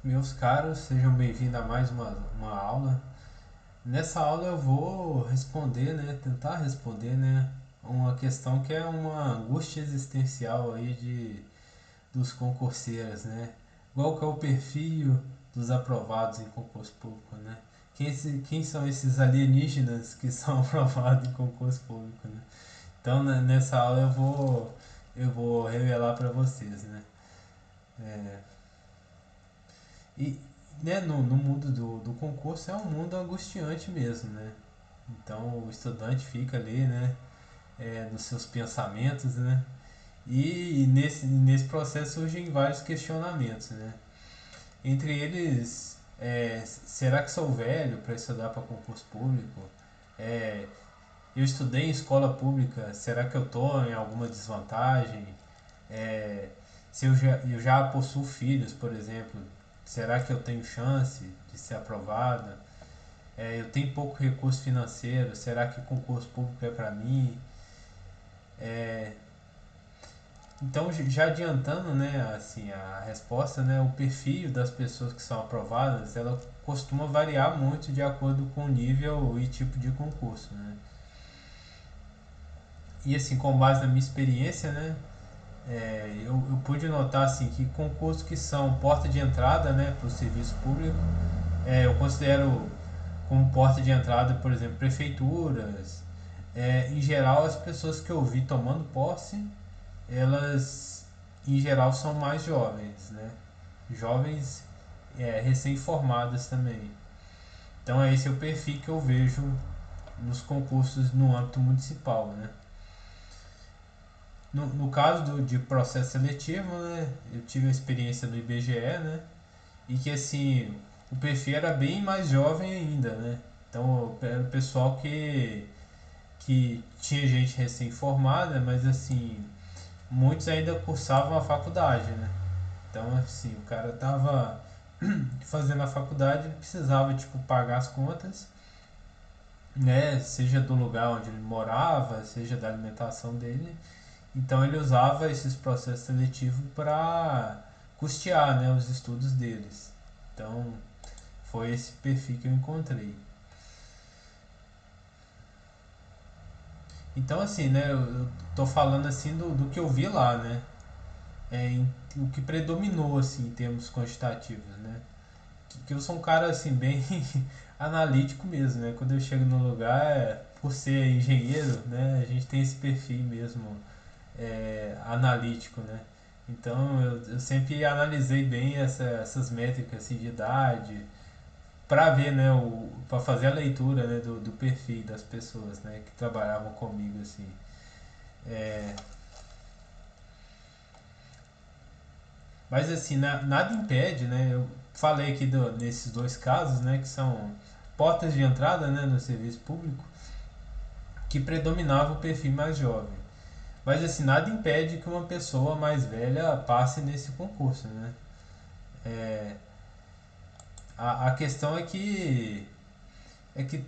Meus caros, sejam bem-vindos a mais uma aula. Nessa aula eu vou responder, né, tentar responder, né, uma questão que é uma angústia existencial aí dos concurseiros, né? Qual que é o perfil dos aprovados em concurso público, né? Quem são esses alienígenas que são aprovados em concurso público, né? Então, nessa aula eu vou revelar para vocês, né? É, E né, no mundo do concurso é um mundo angustiante mesmo, né? Então o estudante fica ali, né, nos seus pensamentos, né? E nesse processo surgem vários questionamentos, né? Entre eles, será que sou velho para estudar para concurso público? É, eu estudei em escola pública, será que eu estou em alguma desvantagem? É, se eu já possuo filhos, por exemplo, será que eu tenho chance de ser aprovado? Eu tenho pouco recurso financeiro, será que concurso público é para mim? É, então, já adiantando, né, assim, a resposta, né, o perfil das pessoas que são aprovadas, ela costuma variar muito de acordo com o nível e tipo de concurso, né? E assim, com base na minha experiência, né, eu pude notar assim que concursos que são porta de entrada, né, para o serviço público, eu considero como porta de entrada, por exemplo, prefeituras. Em geral, as pessoas que eu vi tomando posse, elas em geral são mais jovens, né? Jovens recém-formadas também. Então esse é o perfil que eu vejo nos concursos no âmbito municipal, né? No caso de processo seletivo, né, eu tive a experiência do IBGE, né, e que assim o perfil era bem mais jovem ainda, né? Então era o pessoal que tinha gente recém-formada, mas assim muitos ainda cursavam a faculdade, né? Então assim o cara tava fazendo a faculdade, ele precisava tipo pagar as contas, né? Seja do lugar onde ele morava, seja da alimentação dele. Então ele usava esses processos seletivos para custear, né, os estudos deles. Então foi esse perfil que eu encontrei. Então assim, né, eu tô falando assim do que eu vi lá, né? O que predominou assim em termos quantitativos, né? Que eu sou um cara assim bem analítico mesmo, né? Quando eu chego no lugar, por ser engenheiro, né, a gente tem esse perfil mesmo analítico, né? Então eu sempre analisei bem essas métricas assim, de idade para ver, né, para fazer a leitura, né, do perfil das pessoas, né, que trabalhavam comigo assim. É, mas assim, nada impede, né? Eu falei aqui nesses dois casos, né, que são portas de entrada, né, no serviço público, que predominava o perfil mais jovem. Mas assim, nada impede que uma pessoa mais velha passe nesse concurso, né? É, a questão é que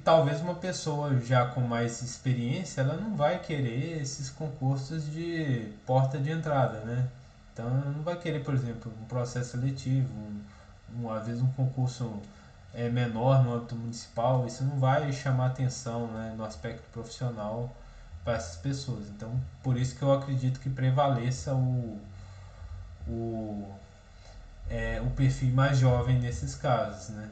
talvez uma pessoa já com mais experiência, ela não vai querer esses concursos de porta de entrada, né? Então ela não vai querer, por exemplo, um processo seletivo, às vezes um concurso menor no âmbito municipal, isso não vai chamar atenção, né, no aspecto profissional para essas pessoas. Então, por isso que eu acredito que prevaleça o, o perfil mais jovem nesses casos, né?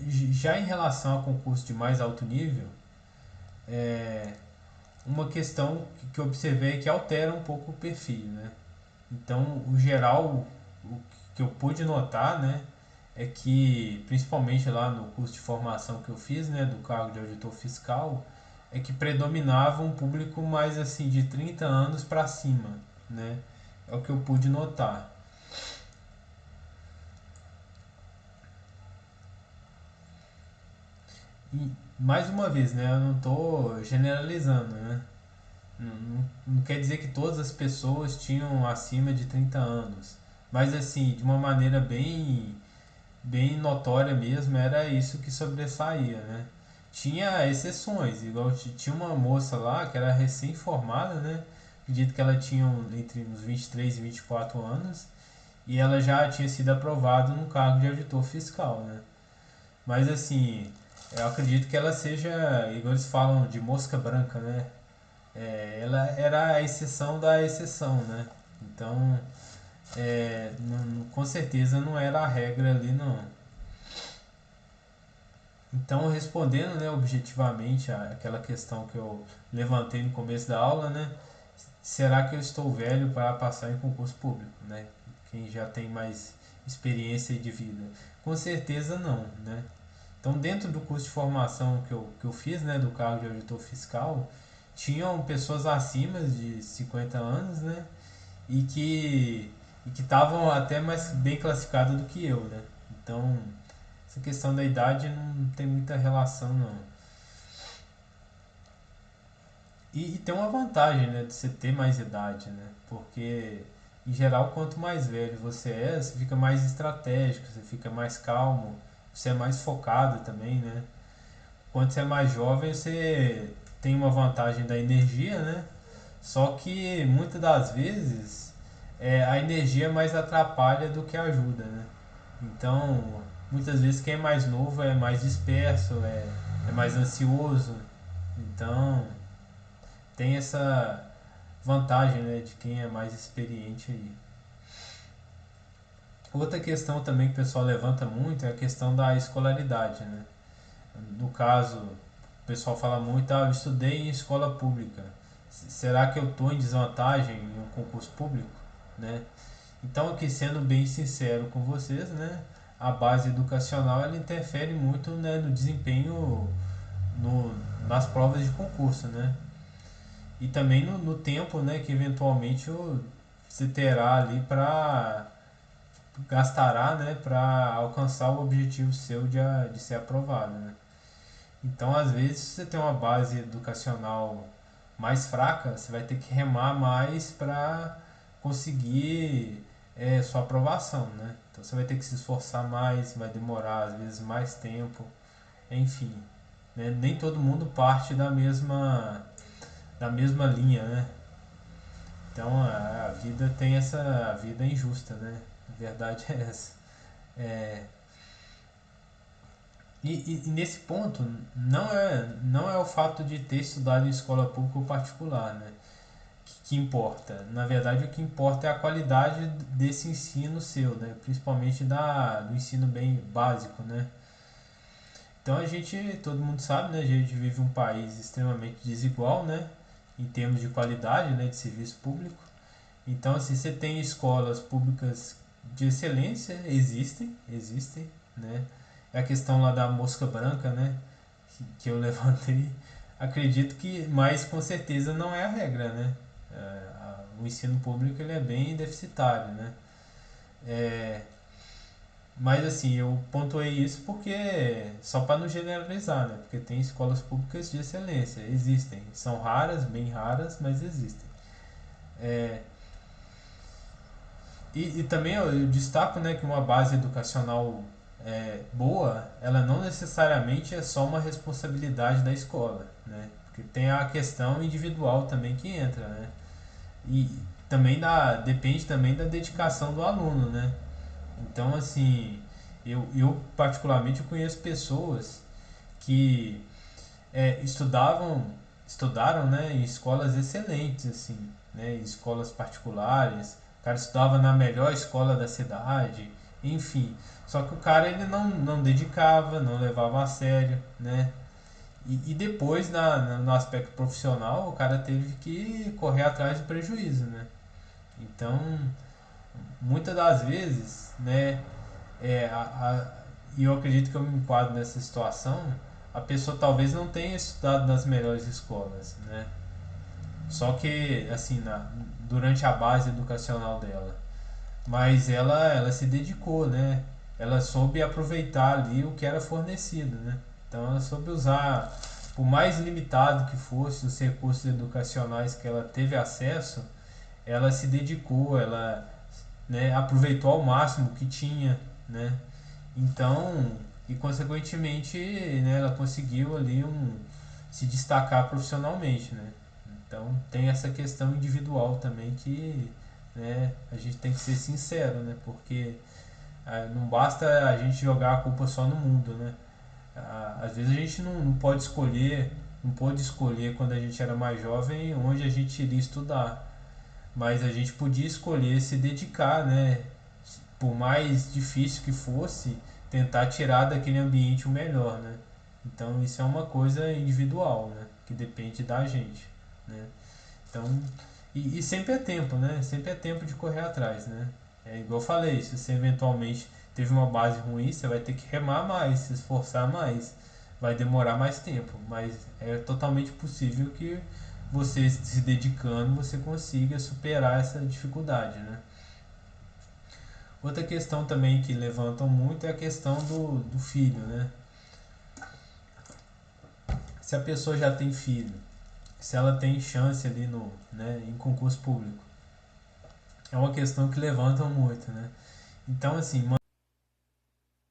Já em relação a concurso de mais alto nível, é, uma questão que eu observei é que altera um pouco o perfil, né? Então, o geral, o que eu pude notar, né, é que, principalmente lá no curso de formação que eu fiz, né, do cargo de auditor fiscal, é que predominava um público mais assim de 30 anos para cima, né? É o que eu pude notar. E mais uma vez, né, eu não estou generalizando, né? Não quer dizer que todas as pessoas tinham acima de 30 anos, mas assim, de uma maneira bem notória mesmo, era isso que sobressaía, né? Tinha exceções, igual tinha uma moça lá que era recém-formada, né? acredito que ela tinha entre uns 23 e 24 anos e ela já tinha sido aprovada no cargo de auditor fiscal, né? Mas assim, eu acredito que ela seja, igual eles falam, de mosca branca, né? Ela era a exceção da exceção, né? Então, com certeza não era a regra ali, não. Então, respondendo, né, objetivamente aquela questão que eu levantei no começo da aula, né? Será que eu estou velho para passar em concurso público, né? Quem já tem mais experiência de vida? Com certeza não, né? Então, dentro do curso de formação que eu fiz, né, do cargo de auditor fiscal, tinham pessoas acima de 50 anos, né, e que estavam até mais bem classificadas do que eu, né. Então, essa questão da idade não tem muita relação, não. E tem uma vantagem, né, de você ter mais idade, né, porque em geral, quanto mais velho você fica mais estratégico, você fica mais calmo, você é mais focado também, né. Quando você é mais jovem, você tem uma vantagem da energia, né? Só que muitas das vezes a energia mais atrapalha do que ajuda, né? Então, muitas vezes quem é mais novo é mais disperso, é mais ansioso. Então, tem essa vantagem, né, de quem é mais experiente aí. Outra questão também que o pessoal levanta muito é a questão da escolaridade, né? No caso, o pessoal fala muito, eu estudei em escola pública. Será que eu estou em desvantagem em um concurso público? Né? Então, aqui sendo bem sincero com vocês, né, a base educacional ela interfere muito, né, no desempenho no, nas provas de concurso, né? E também no tempo, né, que eventualmente você terá ali para gastará, né, para alcançar o objetivo seu de ser aprovado, né? Então, às vezes, se você tem uma base educacional mais fraca, você vai ter que remar mais para conseguir sua aprovação, né? Então, você vai ter que se esforçar mais, vai demorar às vezes mais tempo, enfim, né? Nem todo mundo parte da mesma linha, né? Então, a vida tem essa vida injusta, né? A verdade é essa. É, e nesse ponto, não é o fato de ter estudado em escola pública ou particular, né, que importa. Na verdade, o que importa é a qualidade desse ensino seu, né, principalmente do ensino bem básico, né. Então todo mundo sabe, né, a gente vive um país extremamente desigual, né, em termos de qualidade, né, de serviço público. Então, assim, você tem escolas públicas de excelência, existem, né? É a questão lá da mosca branca, né? Que eu levantei. Acredito que, mas com certeza não é a regra, né? O ensino público ele é bem deficitário, né? É, mas assim, eu pontuei isso porque só para não generalizar, né? Porque tem escolas públicas de excelência, existem. São raras, bem raras, mas existem. É, e também eu destaco, né, que uma base educacional boa, ela não necessariamente é só uma responsabilidade da escola, né? Porque tem a questão individual também que entra, né? E também depende também da dedicação do aluno, né? Então, assim, eu particularmente eu conheço pessoas que estudaram, né, em escolas excelentes, assim, né, em escolas particulares. O cara estudava na melhor escola da cidade, enfim. Só que o cara ele não dedicava, não levava a sério, né? E depois, no aspecto profissional, o cara teve que correr atrás do prejuízo, né? Então, muitas das vezes, né, e eu acredito que eu me enquadro nessa situação, a pessoa talvez não tenha estudado nas melhores escolas, né? Só que, assim, durante a base educacional dela. Mas ela se dedicou, né? Ela soube aproveitar ali o que era fornecido, né? Então ela soube usar, por mais limitado que fosse os recursos educacionais que ela teve acesso, ela se dedicou, ela, né, aproveitou ao máximo o que tinha, né? Então, e consequentemente, né, ela conseguiu ali se destacar profissionalmente, né? Então tem essa questão individual também que, né, a gente tem que ser sincero, né? Porque não basta a gente jogar a culpa só no mundo, né? Às vezes a gente não pode escolher, não pôde escolher quando a gente era mais jovem onde a gente iria estudar, mas a gente podia escolher se dedicar, né? Por mais difícil que fosse, tentar tirar daquele ambiente o melhor, né? Então isso é uma coisa individual, né? Que depende da gente, né? Então, e sempre é tempo, né? Sempre é tempo de correr atrás, né? É igual eu falei, se você eventualmente teve uma base ruim, você vai ter que remar mais, se esforçar mais. Vai demorar mais tempo, mas é totalmente possível que você se dedicando, você consiga superar essa dificuldade, né? Outra questão também que levantam muito é a questão do filho, né? Se a pessoa já tem filho, se ela tem chance ali no, né, em concurso público, é uma questão que levantam muito, né? Então, assim,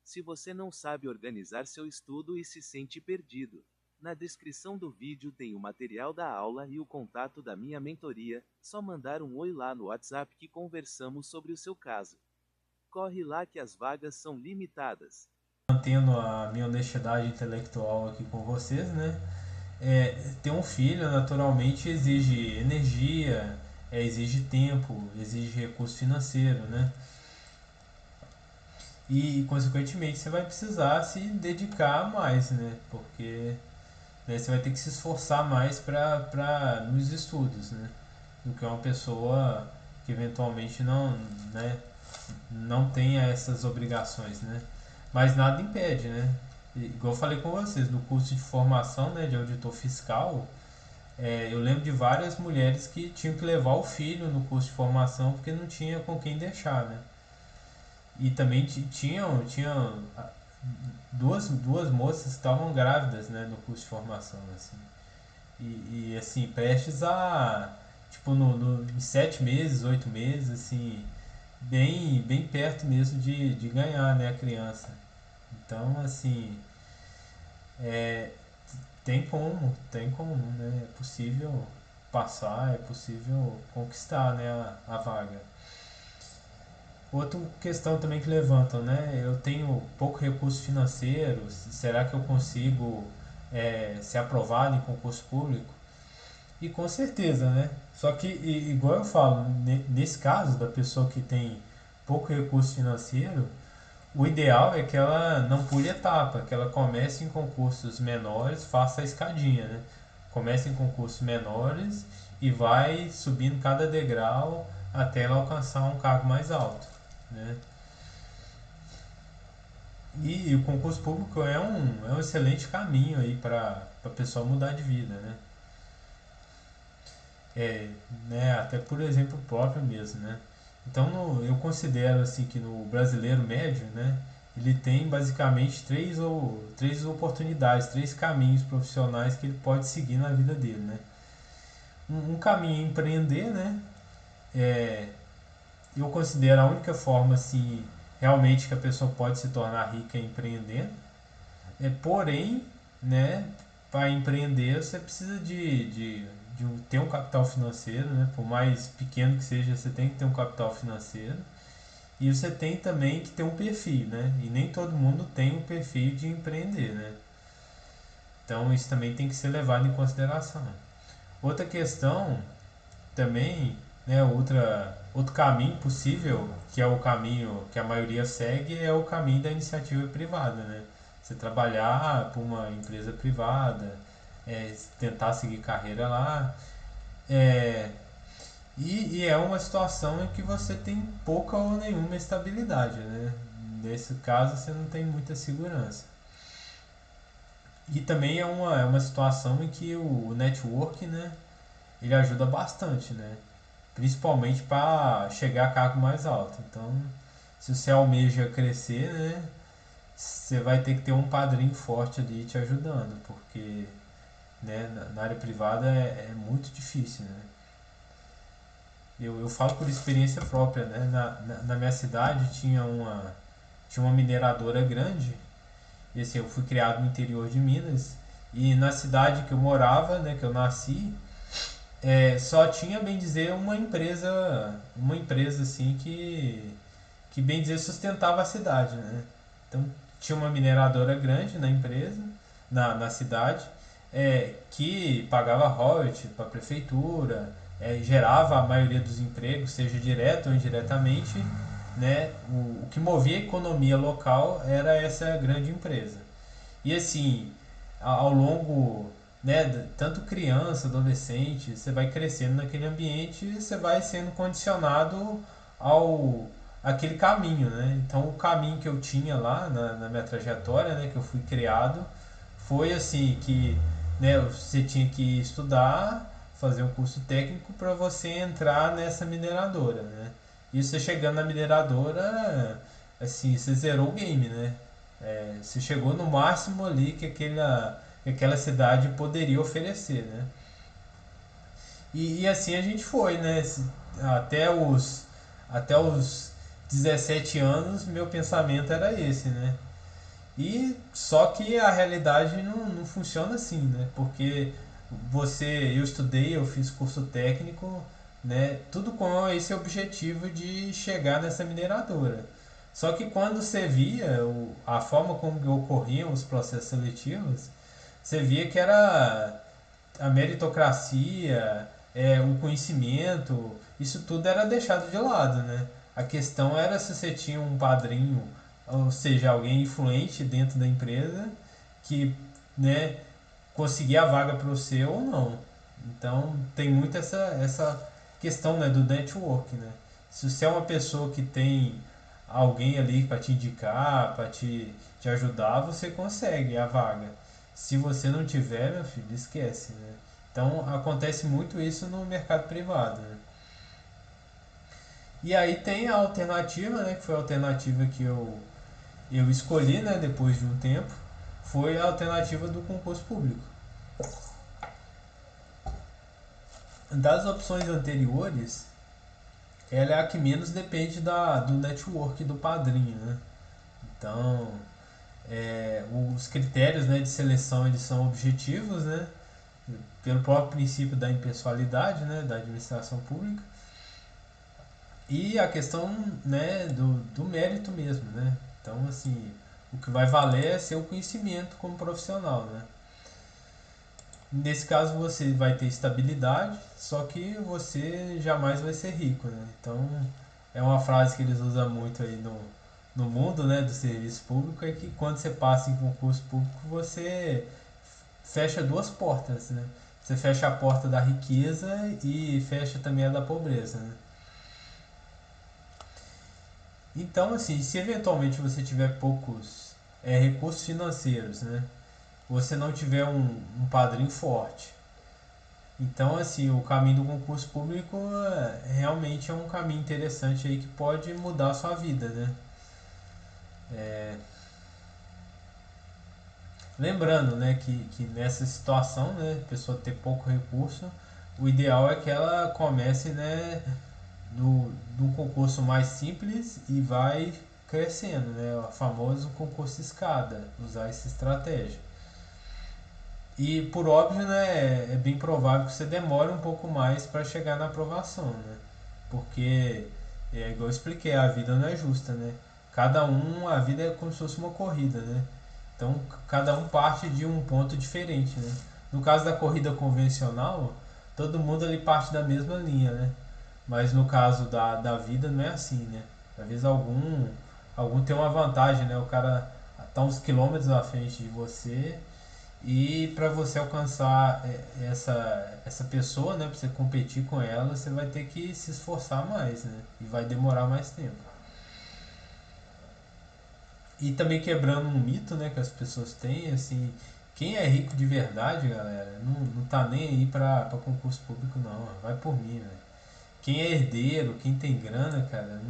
Se você não sabe organizar seu estudo e se sente perdido, na descrição do vídeo tem o material da aula e o contato da minha mentoria, só mandar um oi lá no WhatsApp que conversamos sobre o seu caso. Corre lá que as vagas são limitadas. mantendo a minha honestidade intelectual aqui com vocês, né? Ter um filho naturalmente exige energia, exige tempo, exige recurso financeiro, né? E consequentemente você vai precisar se dedicar mais, né? Porque, né, você vai ter que se esforçar mais nos estudos, né? Do que uma pessoa que eventualmente não, né, não tenha essas obrigações, né? Mas nada impede, né? Igual eu falei com vocês, no curso de formação, né, de auditor fiscal, eu lembro de várias mulheres que tinham que levar o filho no curso de formação porque não tinha com quem deixar, né? E também tinham duas moças que estavam grávidas, né, no curso de formação, assim. Assim, prestes a, tipo, em 7 meses, 8 meses, assim, bem perto mesmo de ganhar, né, a criança. Então, assim, é, tem como, né? É possível passar, é possível conquistar, né, a vaga. Outra questão também que levantam, né? Eu tenho pouco recurso financeiro, será que eu consigo ser aprovado em concurso público? E com certeza, né? Só que, igual eu falo, nesse caso da pessoa que tem pouco recurso financeiro, o ideal é que ela não pule etapa, que ela comece em concursos menores, faça a escadinha, né? Comece em concursos menores e vai subindo cada degrau até ela alcançar um cargo mais alto, né? E o concurso público é um excelente caminho aí para a pessoa mudar de vida, né? É, né? Até por exemplo próprio mesmo, né? Então eu considero assim que no brasileiro médio, né? Ele tem basicamente três oportunidades, três caminhos profissionais que ele pode seguir na vida dele, né? Um caminho é empreender, né? É, eu considero a única forma assim realmente que a pessoa pode se tornar rica é empreendendo. Porém, né, para empreender você precisa de ter um capital financeiro, né? Por mais pequeno que seja, você tem que ter um capital financeiro. E você tem também que ter um perfil, né? E nem todo mundo tem um perfil de empreender, né? Então isso também tem que ser levado em consideração. Outra questão também, né, outro caminho possível, que é o caminho que a maioria segue, é o caminho da iniciativa privada, né? Você trabalhar para uma empresa privada, tentar seguir carreira lá, é, e é uma situação em que você tem pouca ou nenhuma estabilidade, né? Nesse caso você não tem muita segurança. E também é uma situação em que o network, né, ele ajuda bastante, né? Principalmente para chegar a cargo mais alto. Então, se você almeja crescer, né, você vai ter que ter um padrinho forte ali te ajudando, porque, né, na área privada é muito difícil, né? Eu falo por experiência própria, né? Na minha cidade tinha uma mineradora grande, e assim, eu fui criado no interior de Minas, e na cidade que eu morava, né, que eu nasci, Só tinha, bem dizer, uma empresa assim que bem dizer sustentava a cidade, né? Então tinha uma mineradora grande na empresa, na cidade, que pagava royalty para a prefeitura, gerava a maioria dos empregos, seja direto ou indiretamente, né? O que movia a economia local era essa grande empresa. E assim, ao longo, né, tanto criança, adolescente, você vai crescendo naquele ambiente e você vai sendo condicionado ao aquele caminho, né? Então o caminho que eu tinha lá na minha trajetória, né, que eu fui criado, foi assim que, né, você tinha que estudar, fazer um curso técnico para você entrar nessa mineradora, né? E você chegando na mineradora, assim, você zerou o game, né? Você chegou no máximo ali que aquela cidade poderia oferecer, né? E assim a gente foi, né? Até os, até os 17 anos, meu pensamento era esse, né? E só que a realidade não funciona assim, né? Porque eu estudei, eu fiz curso técnico, né? Tudo com esse objetivo de chegar nessa mineradora. Só que quando você via a forma como ocorriam os processos seletivos, você via que era a meritocracia, o conhecimento, isso tudo era deixado de lado, né? A questão era se você tinha um padrinho, ou seja, alguém influente dentro da empresa que, né, conseguia a vaga para você ou não. Então tem muito essa questão, né, do network, né? Se você é uma pessoa que tem alguém ali para te indicar, para te ajudar, você consegue a vaga. Se você não tiver, meu filho, esquece, né? Então acontece muito isso no mercado privado, né? E aí tem a alternativa, né, que foi a alternativa que eu escolhi, né, depois de um tempo, foi a alternativa do concurso público. Das opções anteriores, ela é a que menos depende do network do padrinho, né? Então, os critérios, né, de seleção eles são objetivos, né? Pelo próprio princípio da impessoalidade, né, da administração pública. E a questão, né, do mérito mesmo, né? Então, assim, o que vai valer é seu conhecimento como profissional, né? Nesse caso você vai ter estabilidade, só que você jamais vai ser rico, né? Então é uma frase que eles usam muito aí no mundo, né, do serviço público, é que quando você passa em concurso público você fecha duas portas, né? Você fecha a porta da riqueza e fecha também a da pobreza, né? Então, assim, se eventualmente você tiver poucos recursos financeiros, né? Você não tiver um padrinho forte. Então, assim, o caminho do concurso público realmente é um caminho interessante aí que pode mudar a sua vida, né? É, lembrando, né, que nessa situação, né, a pessoa ter pouco recurso, o ideal é que ela comece, né, do concurso mais simples e vai crescendo, né? O famoso concurso escada, usar essa estratégia. E por óbvio, né, é bem provável que você demore um pouco mais para chegar na aprovação, né? Porque, igual eu expliquei, a vida não é justa, né? A vida é como se fosse uma corrida, né? Então, cada um parte de um ponto diferente, né? No caso da corrida convencional, todo mundo ali parte da mesma linha, né? Mas no caso da vida não é assim, né? Às vezes algum tem uma vantagem, né? O cara está uns quilômetros à frente de você e para você alcançar essa pessoa, né, para você competir com ela, você vai ter que se esforçar mais, né? E vai demorar mais tempo. E também quebrando um mito, né, que as pessoas têm, assim, quem é rico de verdade, galera, não tá nem aí pra concurso público não, vai por mim, velho. Quem é herdeiro, quem tem grana, cara,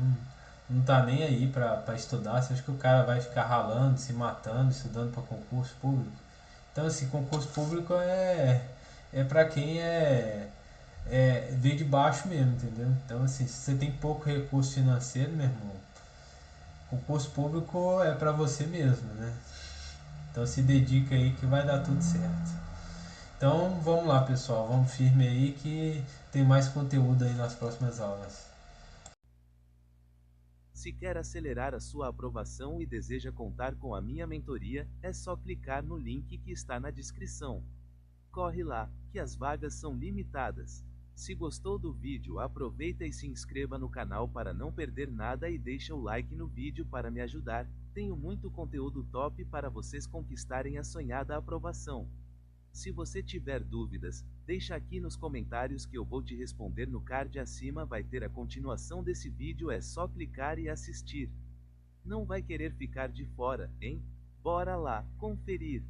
não tá nem aí pra estudar. Você acha que o cara vai ficar ralando, se matando, estudando pra concurso público? Então, assim, concurso público é para quem veio de baixo mesmo, entendeu? Então, assim, se você tem pouco recurso financeiro, meu irmão, concurso público é para você mesmo, né? Então, se dedica aí que vai dar tudo certo. Então vamos lá, pessoal, vamos firme aí que tem mais conteúdo aí nas próximas aulas. Se quer acelerar a sua aprovação e deseja contar com a minha mentoria, é só clicar no link que está na descrição. Corre lá, que as vagas são limitadas. Se gostou do vídeo, aproveita e se inscreva no canal para não perder nada e deixa o like no vídeo para me ajudar. Tenho muito conteúdo top para vocês conquistarem a sonhada aprovação. Se você tiver dúvidas, deixa aqui nos comentários que eu vou te responder no card acima, vai ter a continuação desse vídeo, é só clicar e assistir. Não vai querer ficar de fora, hein? Bora lá, conferir!